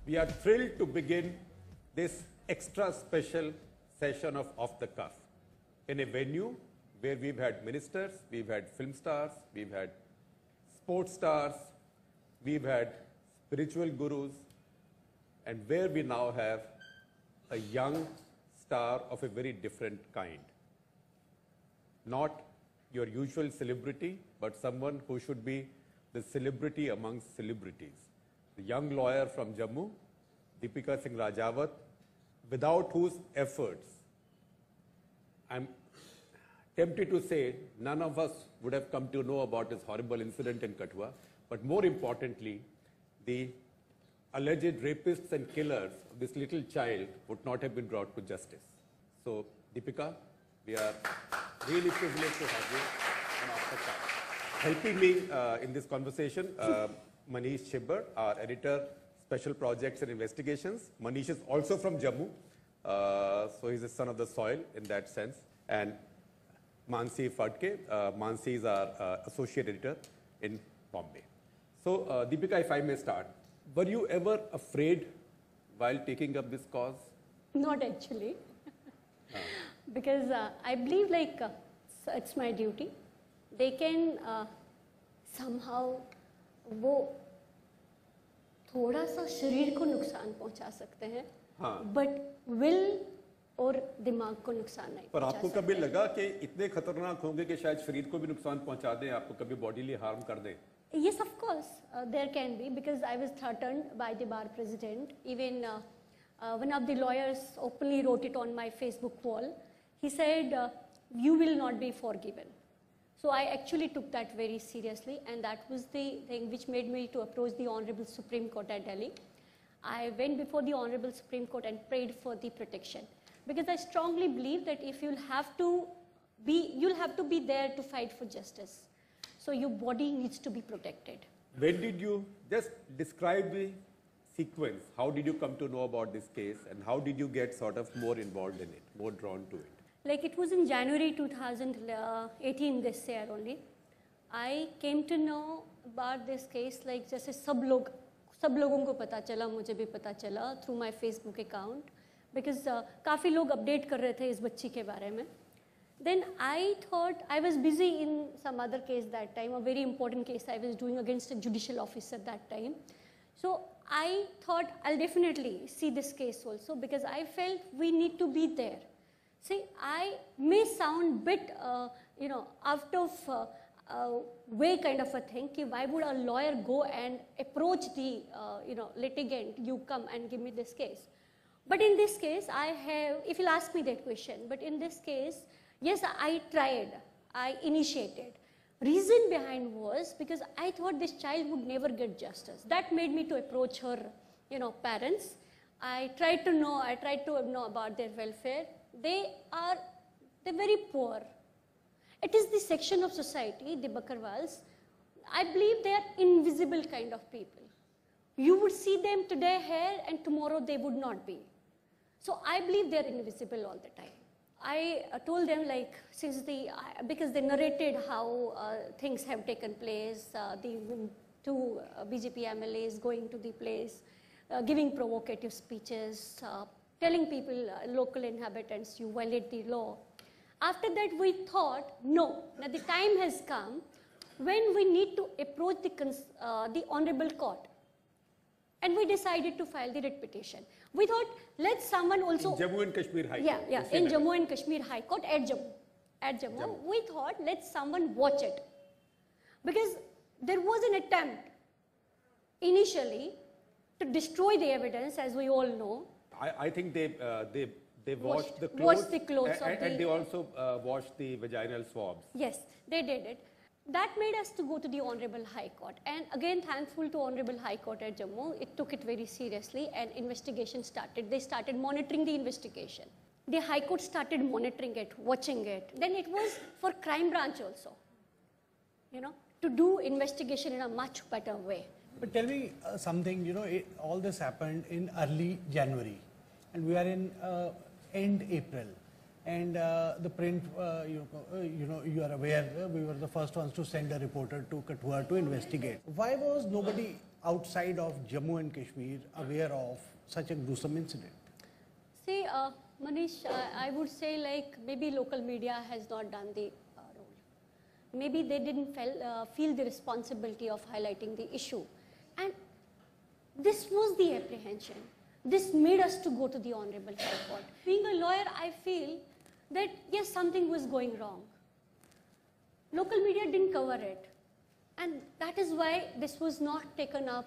We are thrilled to begin this extra special session of Off the Cuff in a venue where we've had ministers, we've had film stars, we've had sports stars, we've had spiritual gurus, and where we now have a young star of a very different kind. Not your usual celebrity, but someone who should be the celebrity amongst celebrities. The young lawyer from Jammu, Deepika Singh Rajawat, without whose efforts, I'm tempted to say, none of us would have come to know about this horrible incident in Kathua, but more importantly, the alleged rapists and killers of this little child would not have been brought to justice. So, Deepika, we are really privileged to have you on Off the Cuff. Helping me in this conversation, Manish Chibbar, our editor, Special Projects and Investigations. Manish is also from Jammu, so he's a son of the soil in that sense. And Mansi Phadke, Mansi is our associate editor in Bombay. So, Deepika, if I may start, were you ever afraid while taking up this cause? Not actually, because I believe it's my duty. They can somehow वो थोड़ा सा शरीर को नुकसान पहुंचा सकते हैं, but will और दिमाग को नुकसान नहीं पर आपको कभी लगा कि इतने खतरनाक होंगे कि शायद शरीर को भी नुकसान पहुंचा दें, आपको कभी बॉडीली हार्म कर दें? Yes, of course, there can be, because I was threatened by the bar president. Even one of the lawyers openly wrote it on my Facebook wall. He said, you will not be forgiven. So I actually took that very seriously, and that was the thing which made me to approach the Honorable Supreme Court at Delhi. I went before the Honorable Supreme Court and prayed for the protection, because I strongly believe that if you'll have to be there to fight for justice. So your body needs to be protected. When did you just describe the sequence? How did you come to know about this case, and how did you get sort of more involved in it, more drawn to it? Like it was in January 2018, this year only. I came to know about this case like जैसे सब लोगों को पता चला, मुझे भी पता चला through my Facebook account, because काफी लोग update कर रहे थे इस बच्ची के बारे में. Then I thought, I was busy in some other case that time, a very important case I was doing against a judicial officer that time. So I thought I'll definitely see this case also, because I felt we need to be there. See, I may sound bit, out of way kind of a thing, ki why would a lawyer go and approach the, litigant, you come and give me this case. But in this case, if you'll ask me that question, but in this case, yes, I tried, I initiated. Reason behind was because I thought this child would never get justice. That made me to approach her, parents. I tried to know about their welfare. They're very poor. It is the section of society, the Bakarwals, I believe they are invisible kind of people. You would see them today here and tomorrow they would not be. So I believe they are invisible all the time. I told them because they narrated how things have taken place, the two BJP MLAs going to the place, giving provocative speeches, telling people, local inhabitants, you violate the law. After that we thought, no, now the time has come when we need to approach the Honorable Court. And we decided to file the writ petition. We thought, let someone also... In Jammu and Kashmir High Court. Yeah, in Jammu and Kashmir High Court at Jammu. We thought, let someone watch it. Because there was an attempt initially to destroy the evidence, as we all know. I think they washed the clothes. Washed the clothes and they also washed the vaginal swabs. Yes, they did it. That made us to go to the Honorable High Court. And again, thankful to Honorable High Court at Jammu, it took it very seriously and investigation started. They started monitoring the investigation. The High Court started monitoring it, watching it. Then it was for crime branch also, to do investigation in a much better way. But tell me something, all this happened in early January and we are in end April. And the print, you are aware, we were the first ones to send a reporter to Kathua to investigate. Why was nobody outside of Jammu and Kashmir aware of such a gruesome incident? See, Manish, I would say like maybe local media has not done the role. Maybe they didn't feel the responsibility of highlighting the issue. And this was the apprehension. This made us to go to the Honorable High Court. Being a lawyer, I feel that yes, something was going wrong. Local media didn't cover it. And that is why this was not taken up,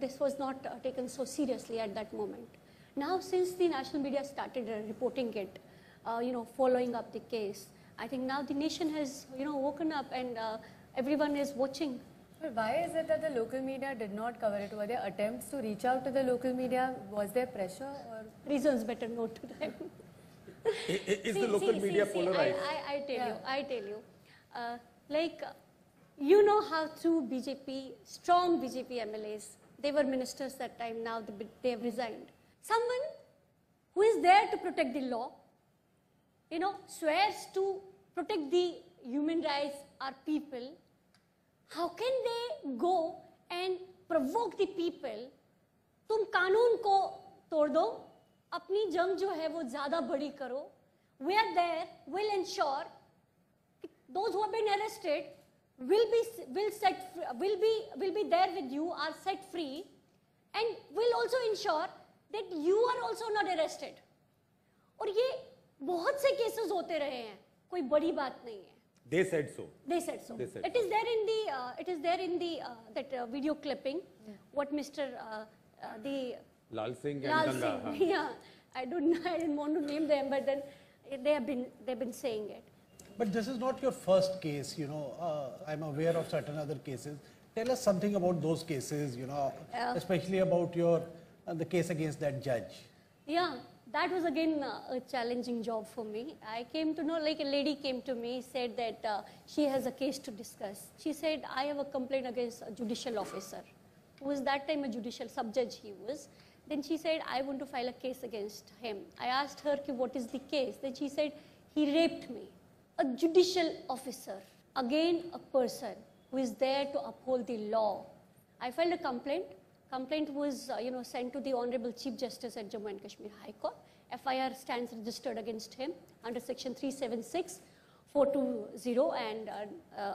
this was not taken so seriously at that moment. Now, since the national media started reporting it, following up the case, I think now the nation has, woken up and everyone is watching. But why is it that the local media did not cover it? Were there attempts to reach out to the local media? Was there pressure? Or? Reasons better known to them. Is the local media polarized? I tell you. You know how through BJP, strong BJP MLAs, they were ministers that time, now they have resigned. Someone who is there to protect the law, swears to protect the human rights or people, how can they go and provoke the people? तुम कानून को तोड़ दो, अपनी जंग जो है वो ज़्यादा बड़ी करो. We are there, will ensure those who have been arrested will be there with you, are set free, and will also ensure that you are also not arrested. और ये बहुत से cases होते रहे हैं, कोई बड़ी बात नहीं है. They said so. They said so. They said it is there in the that video clipping. What Mr. The Lal Singh and Lal Ganga. Singh, yeah. I didn't want to name them, but then they've been saying it. But this is not your first case, I'm aware of certain other cases. Tell us something about those cases, especially about the case against that judge. Yeah, that was again a challenging job for me. I came to know, like a lady came to me, said that she has a case to discuss. She said, I have a complaint against a judicial officer, who was that time a judicial sub-judge he was. Then she said, I want to file a case against him. I asked her, what is the case? Then she said, he raped me. A judicial officer, again a person who is there to uphold the law. I filed a complaint. Complaint was sent to the Honorable Chief Justice at Jammu and Kashmir High Court. FIR stands registered against him under section 376, 420 and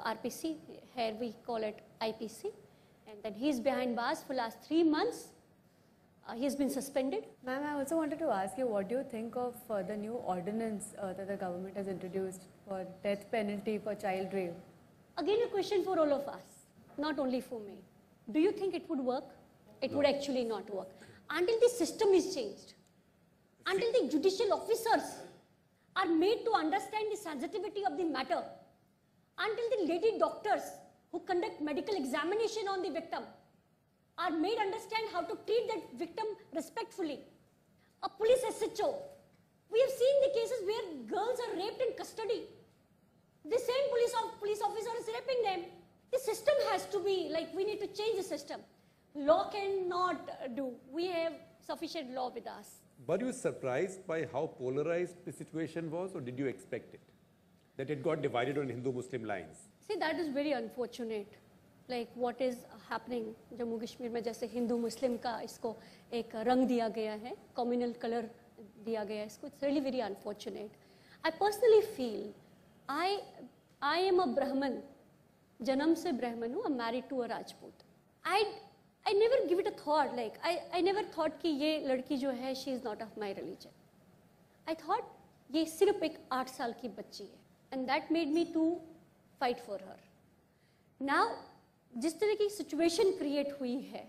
RPC. Here we call it IPC. And then he's behind bars for last 3 months. He has been suspended. Ma'am, I also wanted to ask you, what do you think of the new ordinance that the government has introduced for death penalty for child rape? Again, a question for all of us, not only for me. Do you think it would work? It would actually not work. Until the system is changed, until the judicial officers are made to understand the sensitivity of the matter, until the lady doctors who conduct medical examination on the victim are made understand how to treat that victim respectfully. A police SHO. We have seen the cases where girls are raped in custody. The same police officer is raping them. The system has to be, we need to change the system. Law cannot do. We have sufficient law with us. Were you surprised by how polarized the situation was, or did you expect it? That it got divided on Hindu-Muslim lines? See, that is very unfortunate. Like what is happening Jammu Kashmir में, जैसे हिंदू मुस्लिम का इसको एक रंग दिया गया है, communal color दिया गया है इसको. It's really very unfortunate. I personally feel I am a Brahmin, जन्म से ब्राह्मण हूँ. I'm married to a Rajput. I never give it a thought. I never thought कि ये लड़की जो है, she is not of my religion. I thought ये सिर्फ एक 8 साल की बच्ची है, and that made me to fight for her. Now जिस तरह की सिचुएशन क्रिएट हुई है,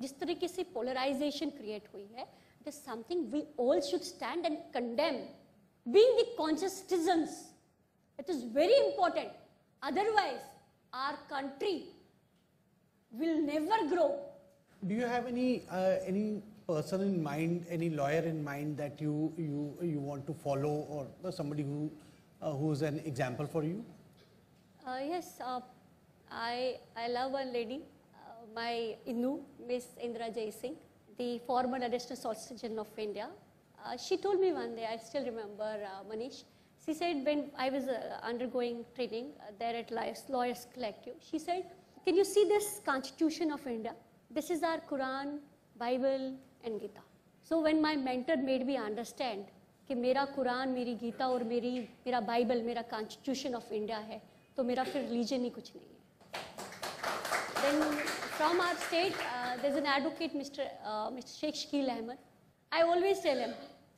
जिस तरीके से पोलराइजेशन क्रिएट हुई है, it is something we all should stand and condemn. Being the conscious citizens, it is very important. Otherwise, our country will never grow. Do you have any person in mind, any lawyer in mind that you want to follow, or somebody who is an example for you? Yes. I love one lady, my Innu, Miss Indra Jai Singh, the former Additional Solicitor General of India. She told me one day, I still remember, Manish, she said when I was undergoing training there at Lawyers Collective, she said, can you see this Constitution of India? this is our Quran, Bible and Gita. So when my mentor made me understand कि मेरा कुरान, मेरी गीता और मेरा Bible, मेरा constitution of India है, तो मेरा फिर रिलीजन ही कुछ नहीं है. Then from our state, there's an advocate, Mr. Sheikh Shakil Ahmed. I always tell him,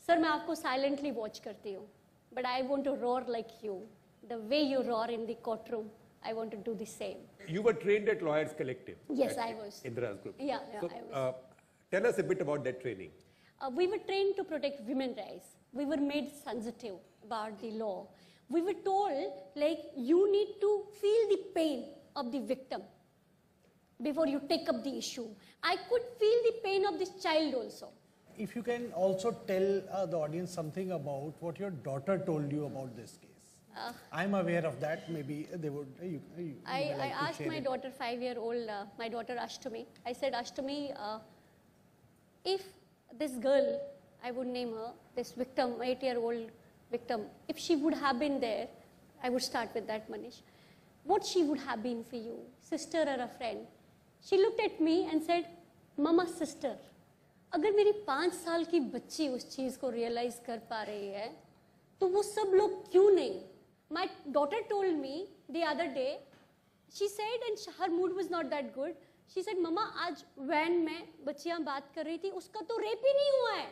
sir, मैं आपको silently watch करती हूँ, but I want to roar like you. The way you roar in the courtroom, I want to do the same. You were trained at Lawyers Collective. Yes, I was. India's group. Yeah, So, I was. tell us a bit about that training. We were trained to protect women's rights. We were made sensitive about the law. We were told, like, you need to feel the pain of the victim before you take up the issue. I could feel the pain of this child also. If you can also tell the audience something about what your daughter told you about this case. I'm aware of that. Maybe they would. You I like to asked share my it. daughter, 5-year-old, my daughter Ashtami. I said, Ashtami, if this girl, I would name her, this victim, 8-year-old victim, if she would have been there, I would start with that, Manish. What she would have been for you, sister or a friend? She looked at me and said, Mama, sister. अगर मेरी 5 साल की बच्ची उस चीज़ को realize कर पा रही है, तो वो सब लोग क्यों नहीं? My daughter told me the other day, she said, and her mood was not that good. She said, Mama, आज वैन में बच्चियाँ बात कर रही थी, उसका तो रेप ही नहीं हुआ है.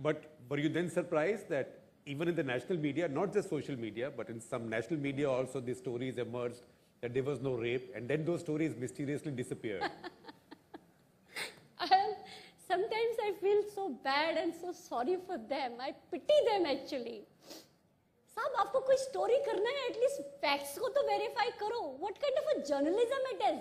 But were you then surprised that even in the national media, not just social media, but in some national media also, the stories emerged that there was no rape, and then those stories mysteriously disappeared? Sometimes I feel so bad and so sorry for them. I pity them actually. साहब आपको कोई story करना है, at least facts को तो verify करो. What kind of a journalism it is?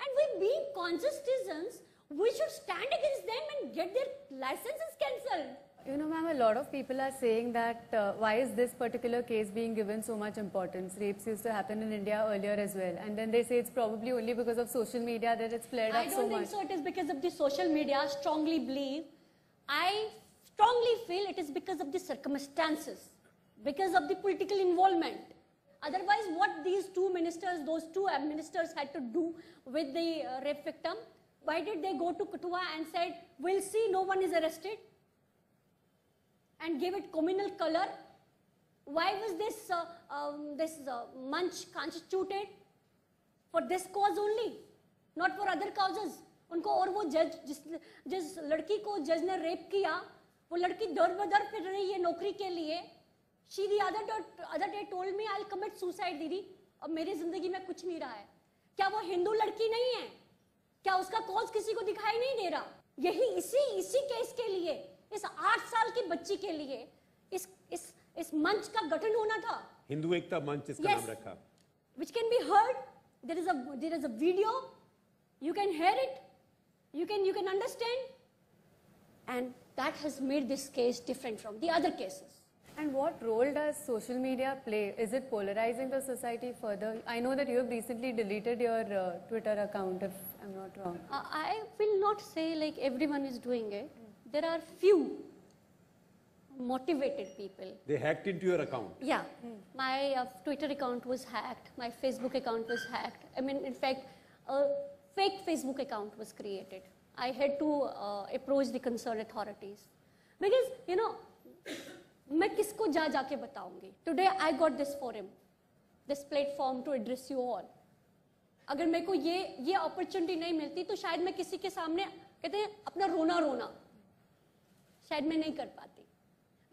And we being conscious citizens, we should stand against them and get their licenses cancelled. You know, ma'am, a lot of people are saying that why is this particular case being given so much importance? Rapes used to happen in India earlier as well. And then they say it's probably only because of social media that it's flared up so much. I don't think so. It is because of the social media. I strongly believe. I strongly feel it is because of the circumstances, because of the political involvement. Otherwise, what these those two ministers had to do with the rape victim? Why did they go to Kathua and said, we'll see, no one is arrested? And give it communal color. Why was this munch constituted for this cause only, not for other causes? उनको और वो जज जिस लड़की को जज ने rape किया, वो लड़की दर बदर फिर रही है नौकरी के लिए. She the other day told me I'll commit suicide दीदी. अब मेरी जिंदगी में कुछ नहीं रहा है. क्या वो हिंदू लड़की नहीं है? क्या उसका कॉज किसी को दिखाई नहीं दे रहा? यही इसी केस के लिए, इस 8 साल की बच्ची के लिए इस मंच का गठन होना था. हिंदू एकता मंच इसका नाम रखा. Which can be heard. There is a video. You can hear it. You can understand. And that has made this case different from the other cases. And what role does social media play? Is it polarizing the society further? I know that you have recently deleted your Twitter account, if I'm not wrong. I will not say like everyone is doing it. There are few motivated people. They hacked into your account. Yeah. My Twitter account was hacked. My Facebook account was hacked. I mean, in fact, a fake Facebook account was created. I had to approach the concerned authorities. Because, you know, मैं किसको जाके बताऊंगी? Today I got this forum, this platform to address you all. अगर मेरे को ये opportunity नहीं मिलती तो शायद मैं किसी के सामने कहते हैं अपना रोना शायद मैं नहीं कर पाती.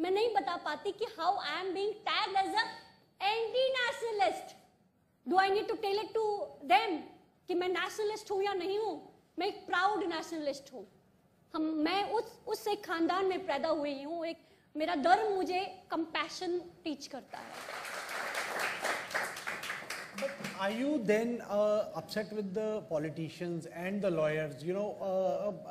मैं नहीं बता पाती कि how I am being tagged as a anti-nationalist. Do I need to tell it to them कि मैं nationalist हूँ या नहीं हूँ? मैं एक proud nationalist हूँ. मैं उस एक खानदान में पैदा हुई हूँ. एक मेरा धर्म मुझे compassion teach करता है. But are you then upset with the politicians and the lawyers? You know,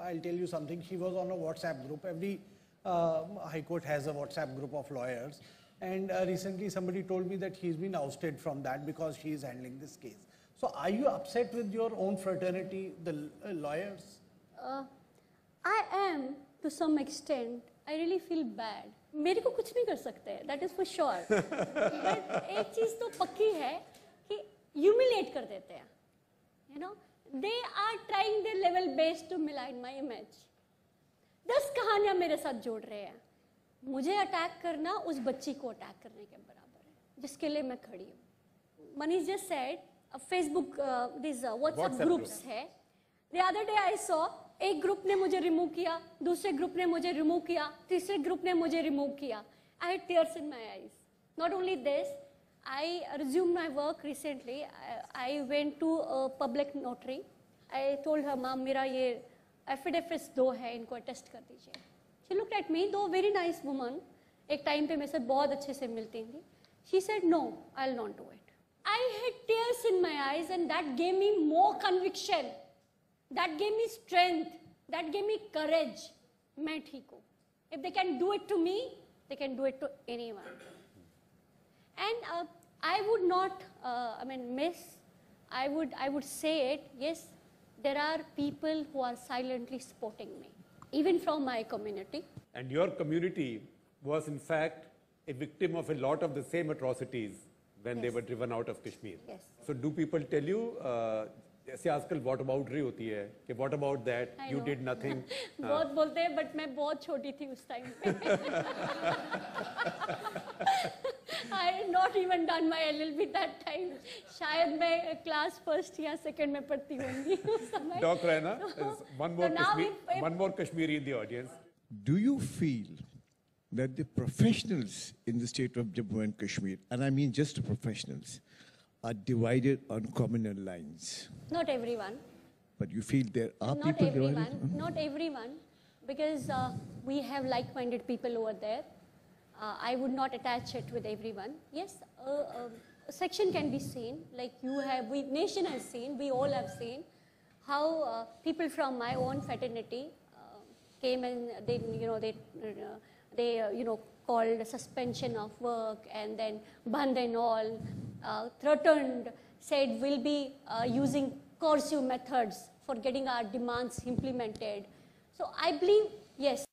I'll tell you something. She was on a WhatsApp group. Every High Court has a WhatsApp group of lawyers. And recently somebody told me that he's been ousted from that because she is handling this case. So are you upset with your own fraternity, the lawyers? I am to some extent. I really feel bad. मेरे को कुछ नहीं कर सकते हैं. That is for sure. But एक चीज़ तो पक्की है कि humiliate कर देते हैं. You know, they are trying their level best to malign my image. 10 कहानियां मेरे साथ जोड़ रहे हैं. मुझे अटैक करना उस बच्ची को अटैक करने के बराबर है, जिसके लिए मैं खड़ी हूँ. Manish just said, Facebook, these WhatsApp groups है. The other day I saw, एक ग्रुप ने मुझे रिमूव किया, दूसरे ग्रुप ने मुझे रिमूव किया, तीसरे ग्रुप ने मुझे रिमूव किया. I had tears in my eyes. Not only this, I resumed my work recently. I went to a public notary. I told her, "Ma'am, मेरा ये affidavits 2 है, इनको attest कर दीजिए." She looked at me, though very nice woman. एक time पे मेरे से बहुत अच्छे से मिलती थी. She said, "No, I'll not do it." I had tears in my eyes, and that gave me more conviction. That gave me strength. That gave me courage. मैं ठीक हूँ. If they can do it to me, they can do it to anyone. And I would not, I would say it, yes, there are people who are silently supporting me, even from my community. And your community was in fact a victim of a lot of the same atrocities when they Yes. were driven out of Kashmir. Yes. So do people tell you, जैसे आजकल what about रही होती है, कि what about that, I you know. did nothing. बहुत बोलते हैं, but मैं बहुत छोटी थी उस टाइम पे. I had not even done my LLB that time. शायद मैं क्लास फर्स्ट या सेकंड में पढ़ती होंगी उस समय. Doc Raina, there's one more if Kashmiri in the audience. Do you feel that the professionals in the state of Jammu and Kashmir, and I mean just the professionals, are divided on communal lines? not everyone. But you feel there are Not people everyone, divided? not everyone, because we have like-minded people over there. I would not attach it with everyone. Yes, a section can be seen, like nation has seen, we all have seen, how people from my own fraternity came and they called suspension of work and then band and all, threatened, said we'll be using coercive methods for getting our demands implemented. So I believe, yes,